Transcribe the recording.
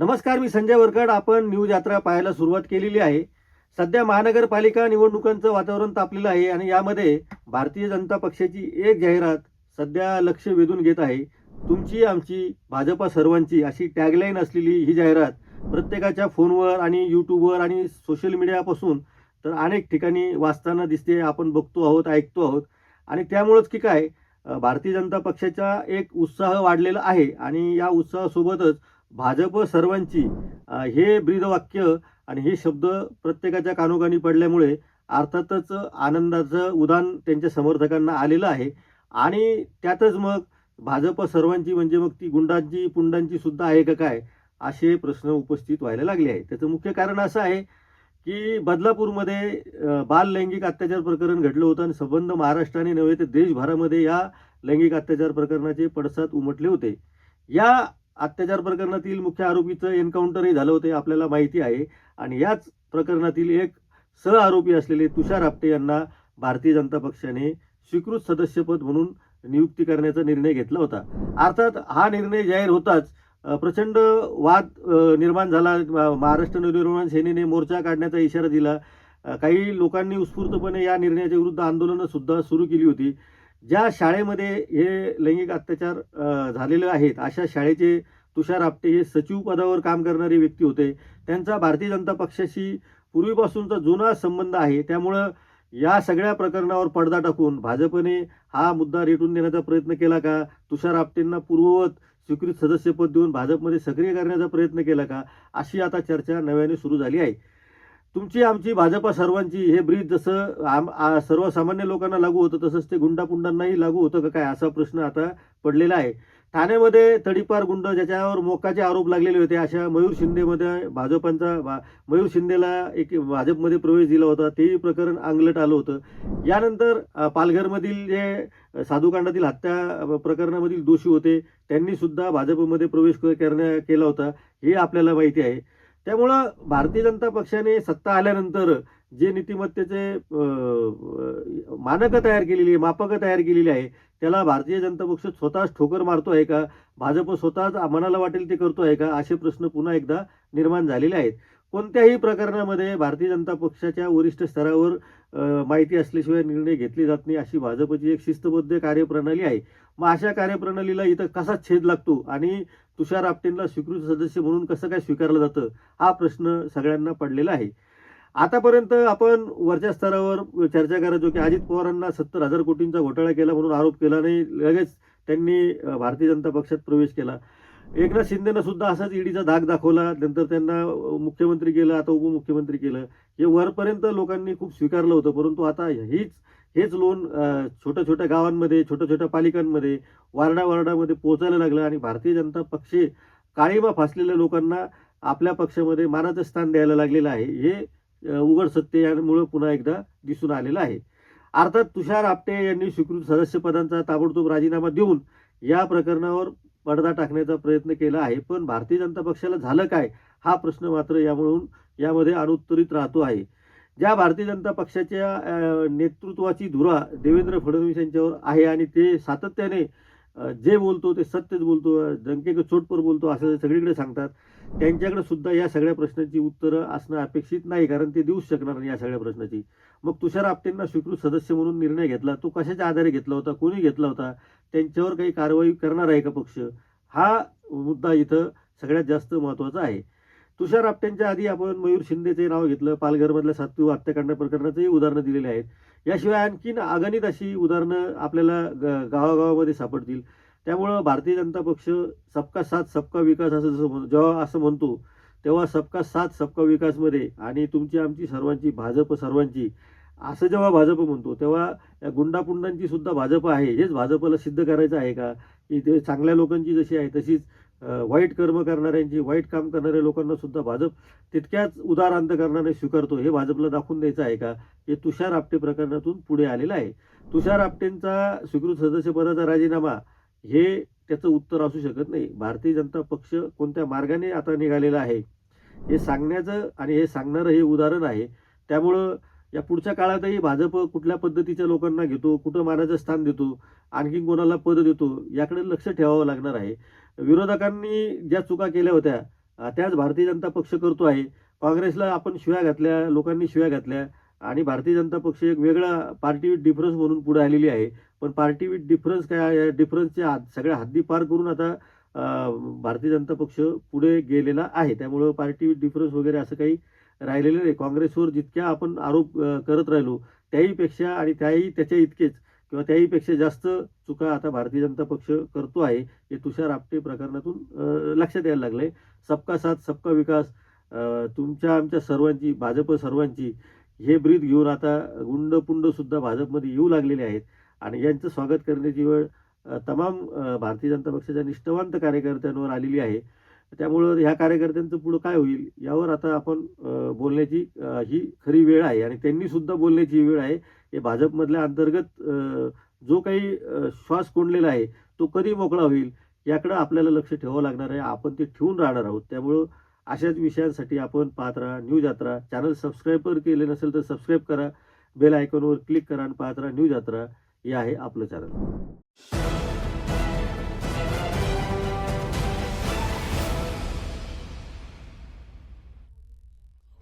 नमस्कार, मी संजय वरकड. आपण न्यूज यात्रा पाहायला सुरुवात केलेली आहे. सध्या महानगरपालिका निवडणुकांचं वातावरण तापलेलं आहे आणि यामध्ये भारतीय जनता पक्षाची एक जाहिरात सध्या लक्ष वेधून घेत आहे. तुमची आमची भाजपा सर्वांची अशी टॅगलाईन असलेली ही जाहिरात प्रत्येकाच्या फोनवर आणि यूट्यूबवर आणि सोशल मीडियापासून तर अनेक ठिकाणी वाचताना दिसते. आपण बघतो आहोत, ऐकतो आहोत आणि त्यामुळंच की काय भारतीय जनता पक्षाचा एक उत्साह वाढलेला आहे आणि या उत्साहासोबतच भाजप सर्वांची हे ब्रीदवाक्य आणि हे शब्द प्रत्येकाच्या कानोकानी पडल्यामुळे अर्थातच आनंदाचं उदान त्यांच्या समर्थकांना आलेलं आहे. आणि त्यातच मग भाजप सर्वांची म्हणजे मग ती गुंडांची पुंडांची सुद्धा आहे का काय, असे प्रश्न उपस्थित व्हायला लागले आहेत. त्याचं मुख्य कारण असं आहे की बदलापूरमध्ये बाल लैंगिक अत्याचार प्रकरण घडलं होतं आणि संबंध महाराष्ट्राने नव्हे तर देशभरामध्ये या लैंगिक अत्याचार प्रकरणाचे पडसाद उमटले होते. या अत्याचार प्रकरणातील मुख्य आरोपीचं एन्काउंटरही झालं होते, आपल्याला माहिती आहे. आणि याच प्रकरणातील एक सहआरोपी असलेले तुषार आपटे यांना भारतीय जनता पक्षाने स्वीकृत सदस्यपद म्हणून नियुक्ती करण्याचा निर्णय घेतला होता. अर्थात हा निर्णय जाहीर होताच प्रचंड वाद निर्माण झाला. महाराष्ट्र नवनिर्माण सेनेने मोर्चा काढण्याचा इशारा दिला. काही लोकांनी उत्स्फूर्तपणे या निर्णयाच्या विरुद्ध आंदोलनं सुद्धा सुरू केली होती. ज्या शाळेमध्ये हे लैंगिक अत्याचार झालेले आहेत अशा शाळेचे तुषार आपटे हे सचिव पदावर काम करणारे व्यक्ती होते. त्यांचा भारतीय जनता पक्षाशी पूर्वीपासूनचा जुना संबंध आहे. त्यामुळं या सगळ्या प्रकरणावर पडदा टाकून भाजपने हा मुद्दा रेटून देण्याचा प्रयत्न केला का, तुषार आपटेंना पूर्ववत स्वीकृत सदस्यपद देऊन भाजपमध्ये सक्रिय करण्याचा प्रयत्न केला का, अशी आता चर्चा नव्याने सुरू झाली आहे. तुमची आमची भाजपा सर्वांची हे ब्रीद जसं सर्वसामान्य लोकांना लागू होतं तसंच ते गुंडापुंडांनाही लागू होतं का काय, असा प्रश्न आता पडलेला आहे. ठाण्यामध्ये तडीपार गुंड ज्याच्यावर मोक्काचे आरोप लागलेले होते अशा मयूर शिंदेमध्ये मयूर शिंदेला एक भाजपमध्ये प्रवेश दिला होता, तेही प्रकरण अंगलट आलं होतं. यानंतर पालघरमधील जे साधुकांडातील हत्या प्रकरणामधील दोषी होते त्यांनी सुद्धा भाजपमध्ये प्रवेश केला होता, हे आपल्याला माहिती आहे. त्यामुळं भारतीय जनता पक्षाने सत्ता आल्यानंतर जे नीतिमत्तेचे मानकं तयार केलेली आहे, मापकं तयार केलेली आहे, त्याला भारतीय जनता पक्ष स्वतःच ठोकर मारतो आहे का, भाजप स्वतःच मनाला वाटेल ते करतो आहे का, असे प्रश्न पुन्हा एकदा निर्माण झालेले आहेत. कोणत्याही प्रकरणामध्ये भारतीय जनता पक्षाच्या वरिष्ठ स्तरावर माहिती असल्याशिवाय निर्णय घेतले जात नाही, अशी भाजपची एक शिस्तबद्ध कार्यप्रणाली आहे. मग अशा कार्यप्रणालीला इथं कसा छेद लागतो आणि तुषार आपटेंना स्वीकृत सदस्य म्हणून कसं काय स्वीकारलं जातं, हा प्रश्न सगळ्यांना पडलेला आहे. आतापर्यंत आपण वरच्या स्तरावर चर्चा करायचो की अजित पवारांना 70,000 कोटींचा घोटाळा केला म्हणून आरोप केला नाही, लगेच त्यांनी भारतीय जनता पक्षात प्रवेश केला. एकनाथ शिंदेनं सुद्धा असाच ईडीचा धाक दाखवला, नंतर त्यांना मुख्यमंत्री केलं, आता उपमुख्यमंत्री केलं. हे वरपर्यंत लोकांनी खूप स्वीकारलं होतं, परंतु आता हेच लोन छोट्या छोट्या गावांमध्ये, छोट्या छोट्या पालिकांमध्ये, वार्डामध्ये पोहोचायला लागलं आणि भारतीय जनता पक्ष काळीमा फासलेल्या लोकांना आपल्या पक्षामध्ये मानाचं स्थान द्यायला लागलेलं आहे. हे उघड सत्य यामुळे पुन्हा एकदा दिसून आलेलं आहे. अर्थात तुषार आपटे यांनी स्वीकृत सदस्यपदांचा ताबडतोब राजीनामा देऊन या प्रकरणावर पडदा टाकण्याचा प्रयत्न केला आहे. पण भारतीय जनता पक्षाला झालं काय, हा प्रश्न मात्र यामध्ये अनुत्तरित राहतो आहे. ज्या भारतीय जनता पक्षाच्या नेतृत्वाची धुरा देवेंद्र फडणवीस यांच्यावर आहे आणि ते सातत्याने जे बोलतो ते सत्यच बोलतो, डंके को चोट पर बोलतो असं सगळीकडे सांगतात, त्यांच्याकडे सुद्धा या सगळ्या प्रश्नांची उत्तरं असणं अपेक्षित नाही, कारण ते देऊच शकणार नाही या सगळ्या प्रश्नाची. मग तुषार आपटेंना स्वीकृत सदस्य म्हणून निर्णय घेतला, तो कशाच्या आधारे घेतला होता, कोणी घेतला होता, त्यांच्यावर काही कारवाई करणार आहे का पक्ष, हा मुद्दा इथं सगळ्यात जास्त महत्त्वाचा आहे. तुषार आपटेंच्या आधी आपण मयूर शिंदेचे नाव घेतलं, पालघरमधल्या सातवी हत्याकांड प्रकरणाचंही उदाहरणं दिलेले आहेत. याशिवाय आणखीन अगणित अशी उदाहरणं आपल्याला गावागावामध्ये सापडतील. त्यामुळं भारतीय जनता पक्ष सबका साथ सबका विकास असं जेव्हा असं म्हणतो, तेव्हा सबका साथ सबका विकासमध्ये आणि तुमची आमची सर्वांची भाजप सर्वांची असं जेव्हा भाजप म्हणतो, तेव्हा या गुंडापुंडांची सुद्धा भाजप आहे. हेच भाजपला सिद्ध करायचं आहे का की ते चांगल्या लोकांची जशी आहे तशीच वाईट कर्म करणाऱ्यांची, वाईट काम करणाऱ्या लोकांना सुद्धा भाजप तितक्याच उदार अंतःकरणाने स्वीकारतो, हे भाजपला दाखवून द्यायचं आहे का, हे तुषार आपटे प्रकरणातून पुढे आलेलं आहे. तुषार आपटेंचा स्वीकृत सदस्यपदाचा राजीनामा हे त्याचं उत्तर असू शकत नाही. भारतीय जनता पक्ष कोणत्या मार्गाने आता निघालेला आहे हे सांगण्याचं आणि हे सांगणारं हे उदाहरण आहे. त्यामुळं या पुढच्या काळातही भाजप कुठल्या पद्धतीच्या लोकांना घेतो, कुठं मानाचं स्थान देतो, आणखी कोणाला पद देतो, याकडे लक्ष ठेवावं लागणार आहे. विरोधकांनी ज्या चुका केल्या होत्या त्याच भारतीय जनता पक्ष करतो आहे. काँग्रेसला आपण शिव्या घातल्या, लोकांनी शिव्या घातल्या आणि भारतीय जनता पक्ष एक वेगळा पार्टी विथ डिफरन्स म्हणून पुढे आलेली आहे. पण पार्टी विथ डिफरन्स काय आहे, डिफरन्सच्या सगळ्या हद्दी पार करून आता भारतीय जनता पक्ष पुढे गेलेला आहे. त्यामुळं पार्टी विथ डिफरन्स वगैरे असं काही राहिलेलं नाही. काँग्रेसवर जितक्या आपण आरोप करत राहिलो त्याहीपेक्षा आणि त्याच्या इतकेच किंवा त्याहीपेक्षा जास्त चुका आता भारतीय जनता पक्ष करतो आहे. हे तुषार आपटे प्रकरणातून लक्षात यायला लागलंय. सबका साथ सबका विकास तुमच्या आमच्या सर्वांची, भाजप सर्वांची हे ब्रीद घेऊन आता गुंड सुद्धा भाजपमध्ये येऊ लागलेले आहेत आणि यांचं स्वागत करण्याची वेळ तमाम भारतीय जनता पक्षाच्या निष्ठावंत कार्यकर्त्यांवर आलेली आहे. त्यामुळं ह्या कार्यकर्त्यांचं पुढं काय होईल यावर आता आपण बोलण्याची ही खरी वेळ आहे आणि त्यांनी सुद्धा बोलण्याची वेळ आहे. हे भाजपमधल्या अंतर्गत जो काही श्वास कोंडलेला आहे तो कधी मोकळा होईल याकडं आपल्याला लक्ष ठेवावं लागणार आहे. आपण ते ठेवून राहणार आहोत. त्यामुळं अशाच विषयांसाठी आपण पाहत राहा न्यूज यात्रा. चॅनल सबस्क्राईब केले नसेल तर सबस्क्राईब करा, बेल आयकॉनवर क्लिक करा आणि पाहत राहा न्यूज यात्रा. हे आहे आपलं चॅनल.